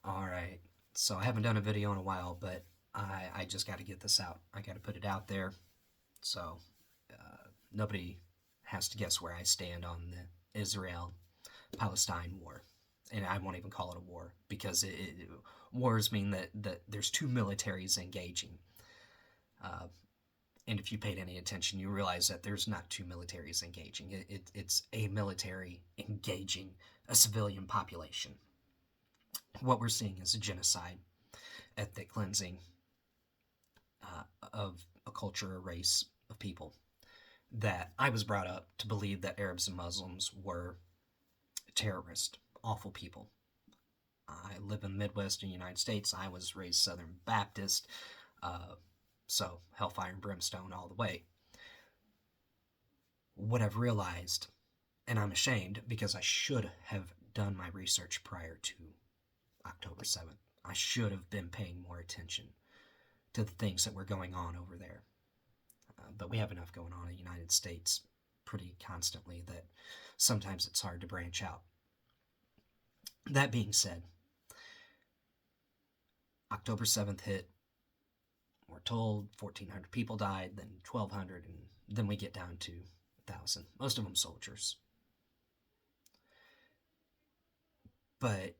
Alright, so I haven't done a video in a while, but I just got to get this out. I got to put it out there so nobody has to guess where I stand on the Israel-Palestine war. And I won't even call it a war because wars mean that there's two militaries engaging. And if you paid any attention, you realize that there's not two militaries engaging. It's a military engaging a civilian population. What we're seeing is a genocide, ethnic cleansing of a culture, a race of people. That I was brought up to believe that Arabs and Muslims were terrorists, awful people. I live in the Midwestern United States. I was raised Southern Baptist, so hellfire and brimstone all the way. What I've realized, and I'm ashamed because I should have done my research prior to October 7th. I should have been paying more attention to the things that were going on over there. But we have enough going on in the United States pretty constantly that sometimes it's hard to branch out. That being said, October 7th hit. We're told 1,400 people died, then 1,200, and then we get down to 1,000. Most of them soldiers. But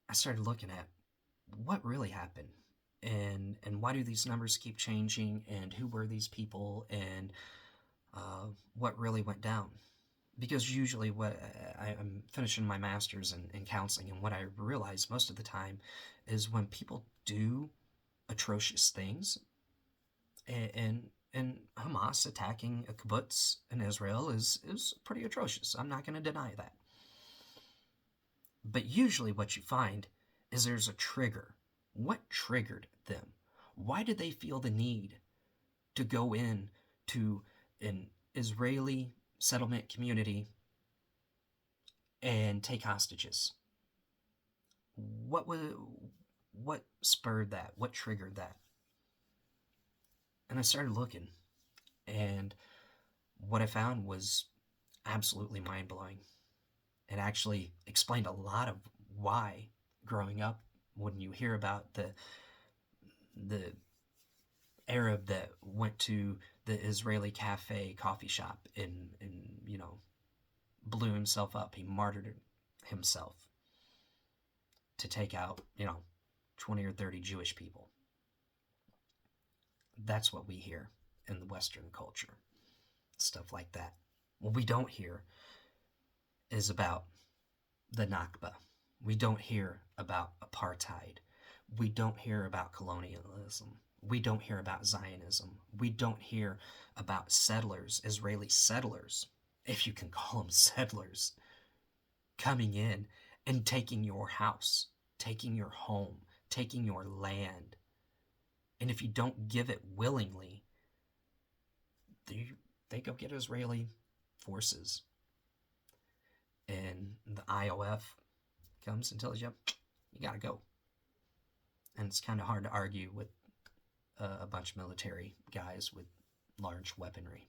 I started looking at what really happened, and why do these numbers keep changing, and who were these people, and what really went down. Because usually I'm finishing my master's in counseling, and what I realize most of the time is when people do atrocious things, and Hamas attacking a kibbutz in Israel is pretty atrocious. I'm not going to deny that. But usually what you find is there's a trigger. What triggered them? Why did they feel the need to go in to an Israeli settlement community and take hostages? What spurred that? What triggered that? And I started looking, and what I found was absolutely mind-blowing. It actually explained a lot of why, growing up, when you hear about the Arab that went to the Israeli cafe coffee shop and blew himself up, he martyred himself to take out 20 or 30 Jewish people. That's what we hear in the Western culture, stuff like that. What we don't hear is about the Nakba. We don't hear about apartheid. We don't hear about colonialism. We don't hear about Zionism. We don't hear about settlers, Israeli settlers, if you can call them settlers, coming in and taking your house, taking your home, taking your land. And if you don't give it willingly, they go get Israeli forces. And the IOF comes and tells you, you gotta go. And it's kind of hard to argue with a bunch of military guys with large weaponry.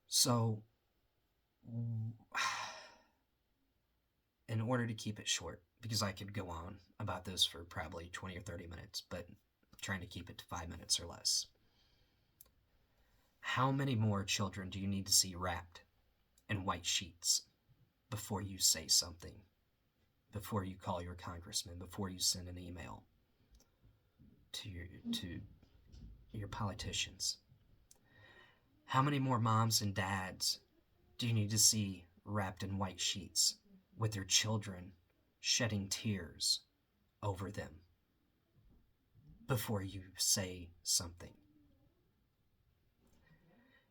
So, in order to keep it short, because I could go on about this for probably 20 or 30 minutes, but I'm trying to keep it to 5 minutes or less. How many more children do you need to see wrapped in white sheets before you say something, before you call your congressman, before you send an email to your politicians? How many more moms and dads do you need to see wrapped in white sheets with their children shedding tears over them before you say something?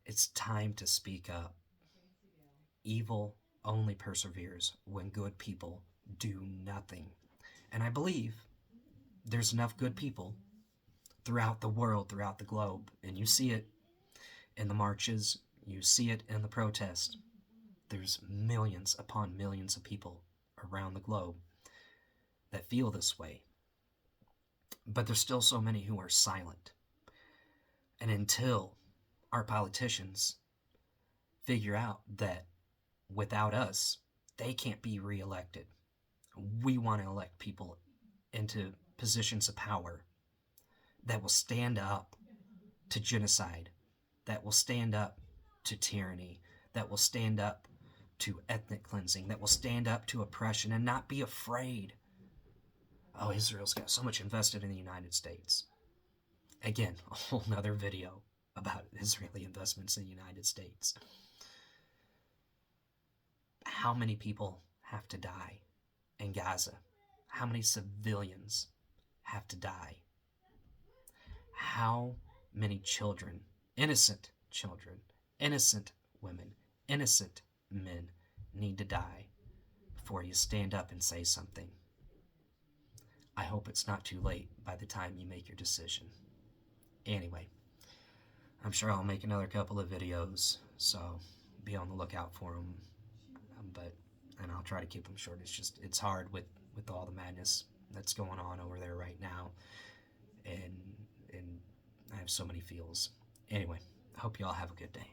It's time to speak up. Evil only perseveres when good people do nothing. And I believe there's enough good people throughout the world, throughout the globe, and you see it in the marches, you see it in the protests. There's millions upon millions of people around the globe that feel this way. But there's still so many who are silent. And until our politicians figure out that without us, they can't be reelected, We want to elect people into positions of power that will stand up to genocide, that will stand up to tyranny, that will stand up to ethnic cleansing, that will stand up to oppression and not be afraid. Oh, Israel's got so much invested in the United States. Again, a whole nother video about Israeli investments in the United States. How many people have to die in Gaza? How many civilians have to die? How many children, innocent women, innocent men need to die before you stand up and say something? I hope it's not too late by the time you make your decision. Anyway, I'm sure I'll make another couple of videos, so be on the lookout for them. And I'll try to keep them short. It's hard with all the madness that's going on over there right now, and I have so many feels. Anyway, I hope you all have a good day.